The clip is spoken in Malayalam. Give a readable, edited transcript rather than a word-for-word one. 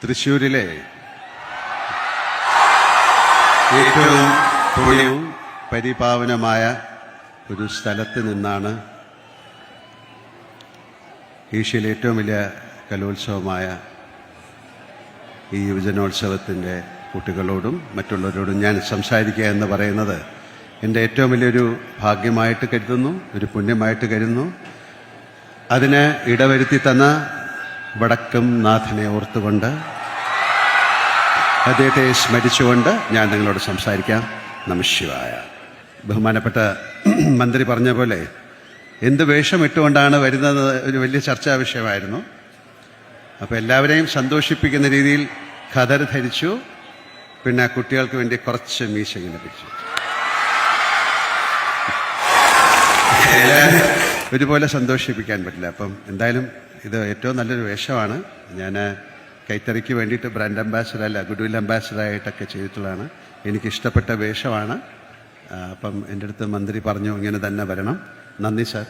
തൃശ്ശൂരിലെ ഏറ്റവും പുണ്യവും പരിപാവനമായ ഒരു സ്ഥലത്ത് നിന്നാണ് ഏഷ്യയിലെ ഏറ്റവും വലിയ കലോത്സവമായ ഈ യുവജനോത്സവത്തിൻ്റെ കുട്ടികളോടും മറ്റുള്ളവരോടും ഞാൻ സംസാരിക്കുക എന്ന് പറയുന്നത് എൻ്റെ ഏറ്റവും വലിയൊരു ഭാഗ്യമായിട്ട് കരുതുന്നു, ഒരു പുണ്യമായിട്ട് കരുതുന്നു. അതിന് ഇടവരുത്തി തന്ന വടക്കും നാഥനെ ഓർത്തുകൊണ്ട് അദ്ദേഹത്തെ സ്മരിച്ചുകൊണ്ട് ഞാൻ നിങ്ങളോട് സംസാരിക്കാം. നമഃശിവായ. ബഹുമാനപ്പെട്ട മന്ത്രി പറഞ്ഞ പോലെ എന്ത് വേഷം ഇട്ടുകൊണ്ടാണ് വരുന്നത് ഒരു വലിയ ചർച്ചാ വിഷയമായിരുന്നു. അപ്പോൾ എല്ലാവരെയും സന്തോഷിപ്പിക്കുന്ന രീതിയിൽ ഖദർ ധരിച്ചു, പിന്നെ കുട്ടികൾക്ക് വേണ്ടി കുറച്ച് മീശ ഇങ്ങനെ പിടിച്ചു. ഒരുപോലെ സന്തോഷിപ്പിക്കാൻ പറ്റില്ല. അപ്പം എന്തായാലും ഇത് ഏറ്റവും നല്ലൊരു വേഷമാണ്. ഞാൻ കൈത്തറിക്ക് വേണ്ടിയിട്ട് ബ്രാൻഡ് അംബാസിഡർ അല്ല, ഗുഡ് വിൽ അംബാസിഡറായിട്ടൊക്കെ ചെയ്തിട്ടുള്ളതാണ്. എനിക്കിഷ്ടപ്പെട്ട വേഷമാണ്. അപ്പം എൻ്റെ അടുത്ത് മന്ത്രി പറഞ്ഞു ഇങ്ങനെ തന്നെ വരണം. നന്ദി സാർ.